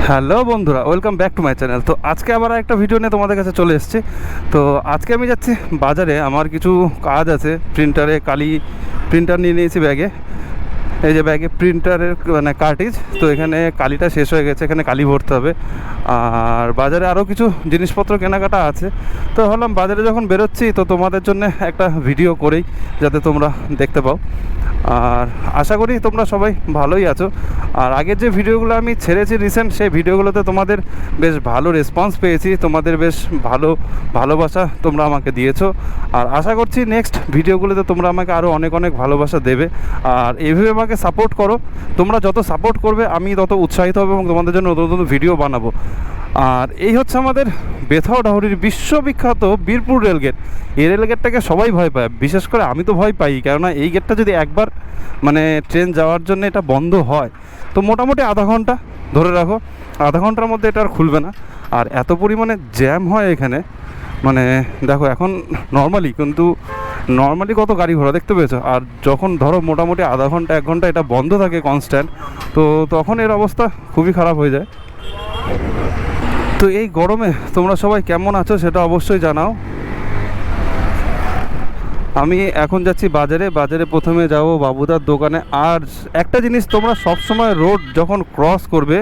Hello বন্ধুরা, welcome back to my channel. তো আজকে আবার একটা ভিডিও নিয়ে তোমাদের কাছে চলে এসেছি। তো আজকে আমি যাচ্ছি বাজারে, আমার কিছু কাজ আছে। প্রিন্টার নিয়ে নিয়েছি ব্যাগে। এই যে ব্যাগে প্রিন্টারের মানে কার্টিজ, তো এখানে কালিটা শেষ হয়ে গেছে, এখানে কালি ভরতে হবে। আর বাজারে আরও কিছু জিনিসপত্র কেনাকাটা আছে। তো ভাবলাম বাজারে যখন বেরোচ্ছি তো তোমাদের জন্য একটা ভিডিও করেই, যাতে তোমরা দেখতে পাও। আর আশা করি তোমরা সবাই ভালোই আছো। আর আগের যে ভিডিওগুলো আমি ছেড়েছি রিসেন্ট, সেই ভিডিওগুলোতে তোমাদের বেশ ভালো রেসপন্স পেয়েছি, তোমাদের বেশ ভালোবাসা তোমরা আমাকে দিয়েছো। আর আশা করছি নেক্সট ভিডিওগুলোতে তোমরা আমাকে আরও অনেক অনেক ভালোবাসা দেবে। আর এইভাবে আমাকে সাপোর্ট করো। তোমরা যত সাপোর্ট করবে আমি তত উৎসাহিত হবে এবং তোমাদের জন্য নতুন নতুন ভিডিও বানাবো। আর এই হচ্ছে আমাদের বেথা ডাহুরির বিশ্ববিখ্যাত বীরপুর রেলগেট। এই রেলগেটটাকে সবাই ভয় পায়, বিশেষ করে আমি তো ভয় পাই, কেননা এই গেটটা যদি একবার মানে ট্রেন যাওয়ার জন্য এটা বন্ধ হয় তো মোটামুটি আধা ঘন্টা ধরে রাখো, আধা ঘন্টার মধ্যে এটা আর খুলবে না। আর এত পরিমাণে জ্যাম হয় এখানে, মানে দেখো এখন নর্মালি কত গাড়ি ঘোড়া দেখতে পেয়েছো। আর যখন ধরো মোটামুটি আধা ঘন্টা 1 ঘন্টা এটা বন্ধ থাকে কনস্ট্যান্ট, তো তখন এর অবস্থা খুবই খারাপ হয়ে যায়। তো এই গরমে তোমরা সবাই কেমন আছো সেটা অবশ্যই জানাও। আমি এখন যাচ্ছি বাজারে প্রথমে যাব বাবুদার দোকানে। আর একটা জিনিস, তোমরা সব সময় রোড যখন ক্রস করবে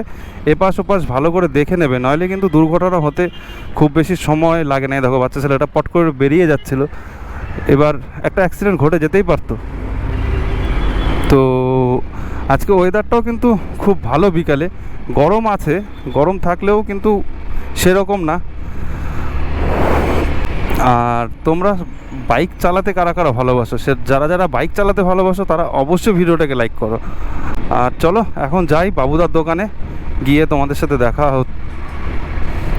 এপাশ ওপাশ ভালো করে দেখে নেবে, নইলে কিন্তু দুর্ঘটনা হতে খুব বেশি সময় লাগে না। দেখো বাচ্চা ছেলেটা পট করে বেরিয়ে যাচ্ছিল, এবার একটা অ্যাক্সিডেন্ট ঘটে যেতেই পারতো। তো আজকে ওয়েদারটাও কিন্তু খুব ভালো, বিকালে গরম আছে, গরম থাকলেও কিন্তু সেরকম না। আর তোমরা বাইক চালাতে কারা কারা ভালোবাসো, যারা বাইক চালাতে ভালোবাসো তারা অবশ্যই ভিডিওটাকে লাইক করো। আর চলো এখন যাই বাবুদার দোকানে, গিয়ে তোমাদের সাথে দেখা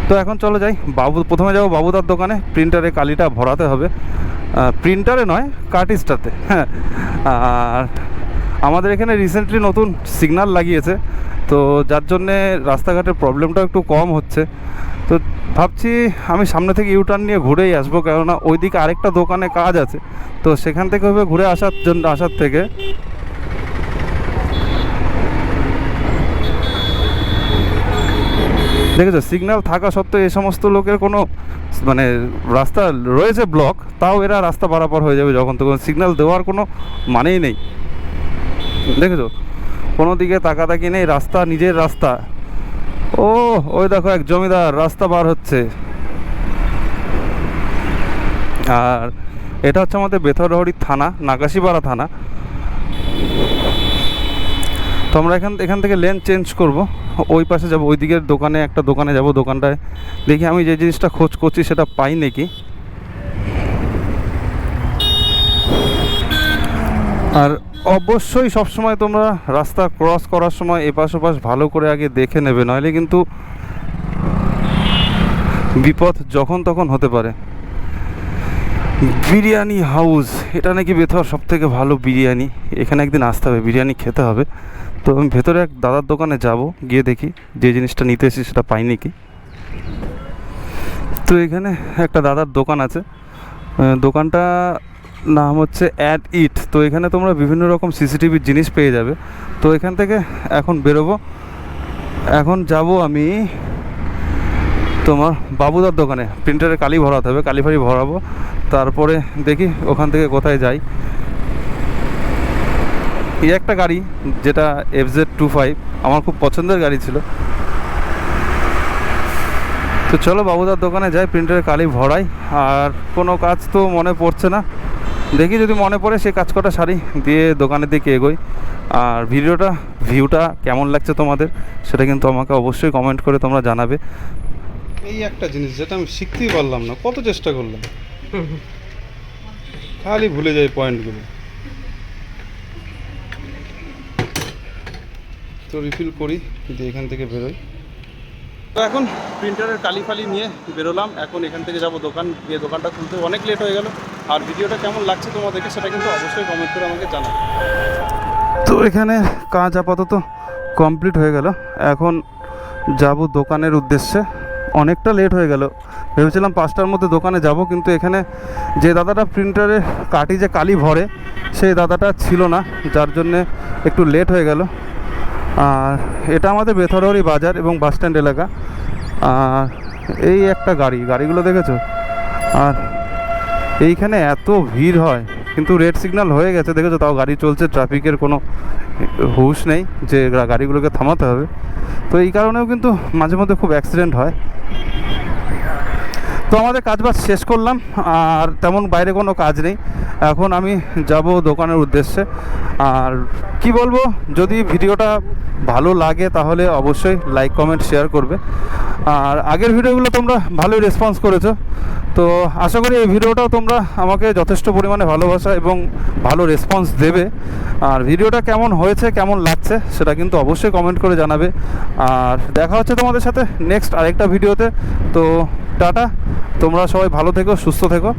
তো এখন চলো যাই। প্রথমে যাবো বাবুদার দোকানে, প্রিন্টারে কালিটা ভরাতে হবে। প্রিন্টারে নয়, কার্টিজটাতে। হ্যাঁ, আর আমাদের এখানে রিসেন্টলি নতুন সিগন্যাল লাগিয়েছে, তো যার জন্যে রাস্তাঘাটের প্রবলেমটাও একটু কম হচ্ছে। তো ভাবছি আমি সামনে থেকে ইউটার্ন নিয়ে ঘুরেই আসবো, কেননা ওইদিকে আরেকটা দোকানে কাজ আছে। তো সেখান থেকে হবে ঘুরে আসার থেকে দেখেছো সিগন্যাল থাকা সত্ত্বেও এই সমস্ত লোকের কোনো মানে রাস্তা রয়েছে ব্লক, তাও এরা রাস্তা পারাপার হয়ে যাবে যখন তখন। সিগন্যাল দেওয়ার কোনো মানেই নেই, দেখেছো কোনো দিকে তাকাতাকি নেই, রাস্তা নিজের রাস্তা। ওই দেখো এক জমিদার রাস্তা পার হচ্ছে। আর এটা হচ্ছে আমাদের বেথরডাহুরি থানা, নাগাশিপাড়া থানা। তো আমরা এখান থেকে লেন চেঞ্জ করব, ওই পাশে যাব, ওই দিকের একটা দোকানে যাব। দোকানটায় দেখি আমি যে জিনিসটা খোঁজ করছি সেটা পাই নাকি। আর অবশ্যই সবসময় তোমরা রাস্তা ক্রস করার সময় এপাশ ওপাশ ভালো করে আগে দেখে নেবে, নইলে কিন্তু বিপদ যখন তখন হতে পারে। বিরিয়ানি হাউস, এটা নাকি বেথর সব থেকে ভালো বিরিয়ানি, এখানে একদিন আসতে হবে, বিরিয়ানি খেতে হবে। তো আমি ভেতরে এক দাদার দোকানে যাব, গিয়ে দেখি যে জিনিসটা নিতে এসেছি সেটা পাই নাকি। তো এখানে একটা দাদার দোকান আছে, দোকানটা নাম হচ্ছে অ্যাড ইট। তো এখানে তোমরা বিভিন্ন রকম সিসিটিভির জিনিস পেয়ে যাবে। তো এখান থেকে এখন বেরোবো, এখন যাব আমি তোমার বাবুদার দোকানে। প্রিন্টারে কালি ভরাতে হবে, কালি ফালি ভরাবো, তারপরে দেখি ওখান থেকে কোথায় যাই। এই একটা গাড়ি যেটা FZ25, আমার খুব পছন্দের গাড়ি ছিল। তো চলো বাবুদার দোকানে যাই, প্রিন্টারে কালি ভরাই। আর কোনো কাজ তো মনে পড়ছে না, দেখি যদি মনে পড়ে সে কাজ কটা সারি দিয়ে দোকানের দিকে এগোই। আর ভিউটা কেমন লাগছে তোমাদের সেটা কিন্তু আমাকে অবশ্যই কমেন্ট করে তোমরা জানাবে। এই একটা জিনিস যেটা আমি শিখতেই পারলাম না, কত চেষ্টা করলাম, খালি ভুলে যাই পয়েন্টগুলো। তো রিফিল করি দিয়ে এখান থেকে বেরোই। তো এখন প্রিন্টারের কালি ফালি নিয়ে বেরোলাম, এখন এখান থেকে যাব দোকান, গিয়ে দোকানটা খুলতে অনেক লেট হয়ে গেল। আর ভিডিওটা কেমন লাগছে তোমাদেরকে সেটা কিন্তু অবশ্যই কমেন্ট করে আমাকে জানাও। তো এখানে কাজ আপাতত কমপ্লিট হয়ে গেল, এখন যাব দোকানের উদ্দেশ্যে। অনেকটা লেট হয়ে গেল, ভেবেছিলাম 5টার মধ্যে দোকানে যাব, কিন্তু এখানে যে দাদাটা প্রিন্টারে কালি ভরে সেই দাদাটা ছিল না, যার জন্যে একটু লেট হয়ে গেল। আর এটা আমাদের বেথরবাড়ি বাজার এবং বাস স্ট্যান্ড এলাকা। আর এই একটা গাড়িগুলো দেখেছো, আর এইখানে এত ভিড় হয়, কিন্তু রেড সিগন্যাল হয়ে গেছে দেখেছো, তাও গাড়ি চলছে, ট্রাফিকের কোনো হুঁশ নেই যে গাড়িগুলোকে থামাতে হবে। তো এই কারণেও কিন্তু মাঝে মধ্যে খুব অ্যাক্সিডেন্ট হয়। তো আমাদের কাজবাজ শেষ করলাম, আর তেমন বাইরে কোনো কাজ নেই। এখন আমি যাব দোকানের উদ্দেশ্যে। আর কি বলবো, যদি ভিডিওটা ভালো লাগে তাহলে অবশ্যই লাইক কমেন্ট শেয়ার করবে। আর আগের ভিডিওগুলো তোমরা ভালোই রেসপন্স করেছো, তো আশা করি এই ভিডিওটাও তোমরা আমাকে যথেষ্ট পরিমাণে ভালোবাসা এবং ভালো রেসপন্স দেবে। আর ভিডিওটা কেমন হয়েছে, কেমন লাগছে সেটা কিন্তু অবশ্যই কমেন্ট করে জানাবে। আর দেখা হচ্ছে তোমাদের সাথে নেক্সট আরেকটা ভিডিওতে। তো টাটা, তোমরা সবাই ভালো থেকো, সুস্থ থেকো।